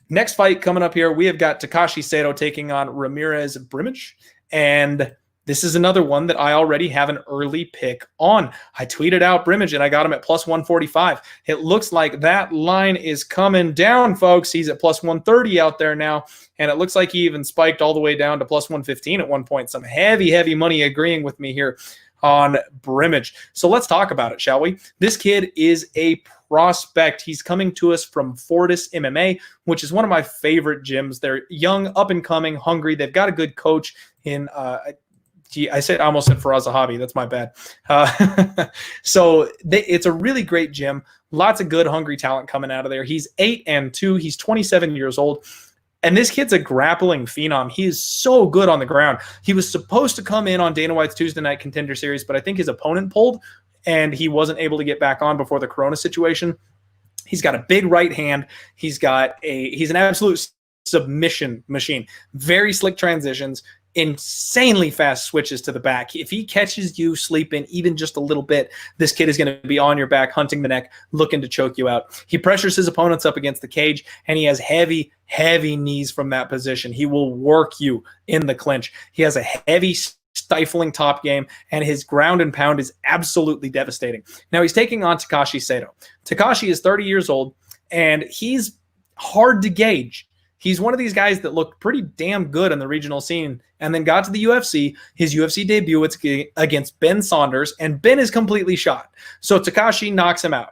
Next fight coming up here, we have got Takashi Sato taking on Ramirez Brahimaj, and this is another one that I already have an early pick on. I tweeted out Brahimaj, and I got him at plus 145. It looks like that line is coming down, folks. He's at plus 130 out there now, and it looks like he even spiked all the way down to plus 115 at one point. Some heavy, heavy money agreeing with me here on Brahimaj. So let's talk about it, shall we? This kid is a prospect. He's coming to us from Fortis MMA, which is one of my favorite gyms. They're young, up and coming, hungry. They've got a good coach in I almost said Faraz Zahabi. That's my bad. It's a really great gym. Lots of good, hungry talent coming out of there. He's 8-2. He's 27 years old. And this kid's a grappling phenom. He is so good on the ground. He was supposed to come in on Dana White's Tuesday Night Contender Series, but I think his opponent pulled, and he wasn't able to get back on before the Corona situation. He's got a big right hand. He's an absolute submission machine. Very slick transitions. Insanely fast switches to the back. If he catches you sleeping even just a little bit, this kid is going to be on your back, hunting the neck, looking to choke you out. He pressures his opponents up against the cage, and he has heavy, heavy knees from that position. He will work you in the clinch. He has a heavy, stifling top game, and his ground and pound is absolutely devastating. Now he's taking on Takashi Sato. Takashi is 30 years old, and he's hard to gauge. He's one of these guys that looked pretty damn good in the regional scene and then got to the UFC. His UFC debut against Ben Saunders, and Ben is completely shot. So Takashi knocks him out.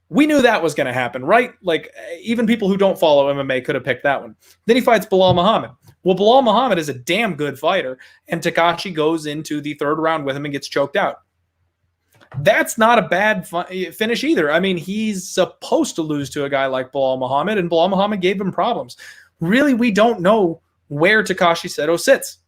We knew that was going to happen, right? Like, even people who don't follow MMA could have picked that one. Then he fights Belal Muhammad. Well, Belal Muhammad is a damn good fighter, and Takashi goes into the third round with him and gets choked out. That's not a bad finish either. I mean, he's supposed to lose to a guy like Belal Muhammad, and Belal Muhammad gave him problems. Really, we don't know where Takashi Sato sits.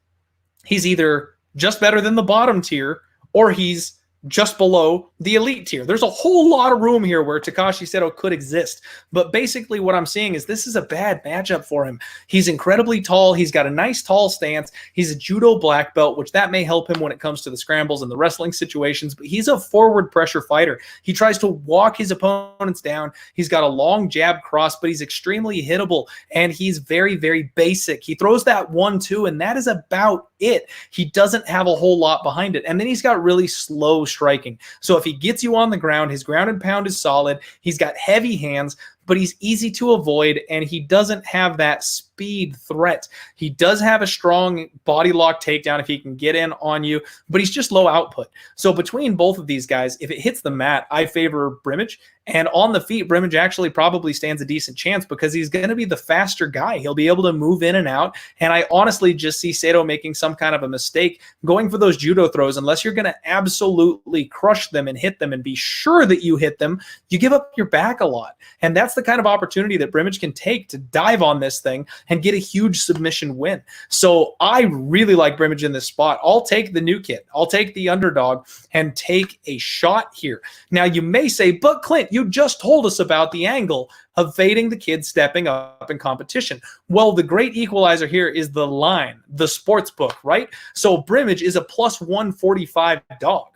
He's either just better than the bottom tier, or he's just below the elite tier. There's a whole lot of room here where Takashi Sato could exist. But basically what I'm seeing is this is a bad matchup for him. He's incredibly tall. He's got a nice tall stance. He's a judo black belt, which that may help him when it comes to the scrambles and the wrestling situations, but he's a forward pressure fighter. He tries to walk his opponents down. He's got a long jab cross, but he's extremely hittable, and he's very, very basic. He throws that 1-2, and that is about it. He doesn't have a whole lot behind it. And then he's got really slow striking. So if he gets you on the ground, his ground and pound is solid. He's got heavy hands, but he's easy to avoid, and he doesn't have that speed threat. He does have a strong body lock takedown if he can get in on you, but he's just low output. So between both of these guys, if it hits the mat, I favor Brahimaj. And on the feet, Brahimaj actually probably stands a decent chance because he's going to be the faster guy. He'll be able to move in and out. And I honestly just see Sato making some kind of a mistake going for those judo throws. Unless you're going to absolutely crush them and hit them and be sure that you hit them, you give up your back a lot. And that's the kind of opportunity that Brahimaj can take to dive on this thing and get a huge submission win. So I really like Brahimaj in this spot. I'll take the new kid. I'll take the underdog and take a shot here. Now you may say, but Clint, you just told us about the angle of fading the kid stepping up in competition. Well, the great equalizer here is the line, the sports book, right? So Brahimaj is a plus 145 dog.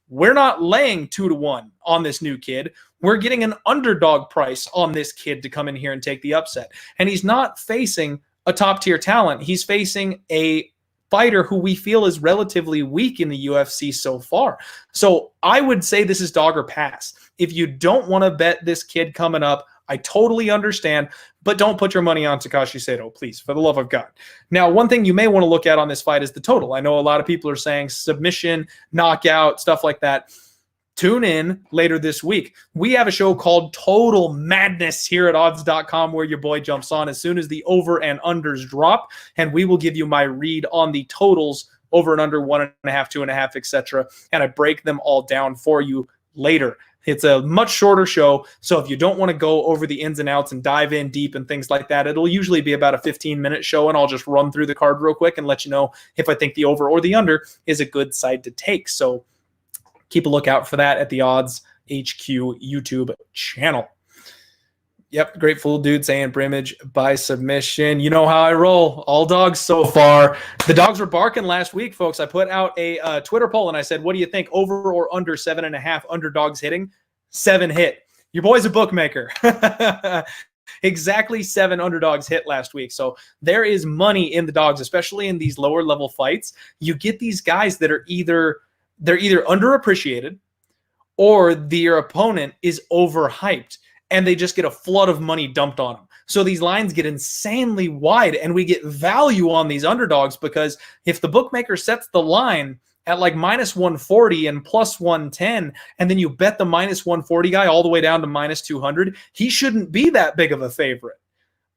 We're not laying 2-1 on this new kid. We're getting an underdog price on this kid to come in here and take the upset. And he's not facing a top tier talent. He's facing a fighter who we feel is relatively weak in the UFC so far. So I would say this is dog or pass. If you don't want to bet this kid coming up, I totally understand, but don't put your money on Takashi Sato, please, for the love of God. Now, one thing you may want to look at on this fight is the total. I know a lot of people are saying submission, knockout, stuff like that. Tune in later this week. We have a show called Total Madness here at odds.com where your boy jumps on as soon as the over and unders drop, and we will give you my read on the totals over and under 1.5, 2.5, etc. And I break them all down for you later. It's a much shorter show, so if you don't want to go over the ins and outs and dive in deep and things like that, it'll usually be about a 15-minute show, and I'll just run through the card real quick and let you know if I think the over or the under is a good side to take. So keep a lookout for that at the Odds HQ YouTube channel. Yep, Grateful Dude saying Brahimaj by submission. You know how I roll. All dogs so far. The dogs were barking last week, folks. I put out a Twitter poll, and I said, what do you think? Over or under 7.5 underdogs hitting? 7 hit. Your boy's a bookmaker. Exactly 7 underdogs hit last week. So there is money in the dogs, especially in these lower level fights. You get these guys that are either underappreciated or their opponent is overhyped and they just get a flood of money dumped on them. So these lines get insanely wide and we get value on these underdogs because if the bookmaker sets the line at like minus 140 and plus 110, and then you bet the minus 140 guy all the way down to minus 200, he shouldn't be that big of a favorite.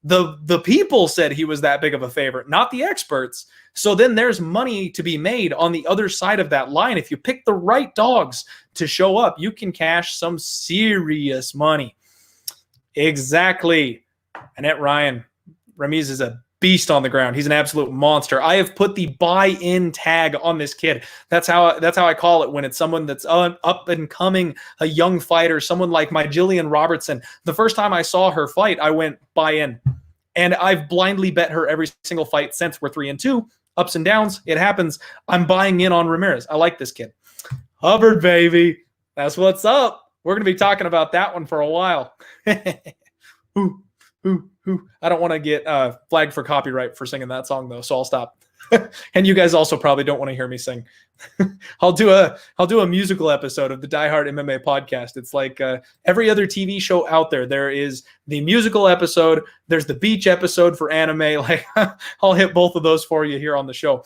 The people said he was that big of a favorite, not the experts. So then there's money to be made on the other side of that line. If you pick the right dogs to show up, you can cash some serious money. Exactly. Annette Ryan, Ramiz is a beast on the ground. He's an absolute monster. I have put the buy-in tag on this kid. That's how I call it when it's someone that's up and coming, a young fighter, someone like my Jillian Robertson. The first time I saw her fight, I went buy-in. And I've blindly bet her every single fight since. We're 3-2, ups and downs. It happens. I'm buying in on Ramirez. I like this kid. Hubbard, baby. That's what's up. We're going to be talking about that one for a while. I don't want to get flagged for copyright for singing that song, though, so I'll stop. And you guys also probably don't want to hear me sing. I'll do a musical episode of the Diehard MMA podcast. It's like every other TV show out there. There is the musical episode. There's the beach episode for anime. Like I'll hit both of those for you here on the show.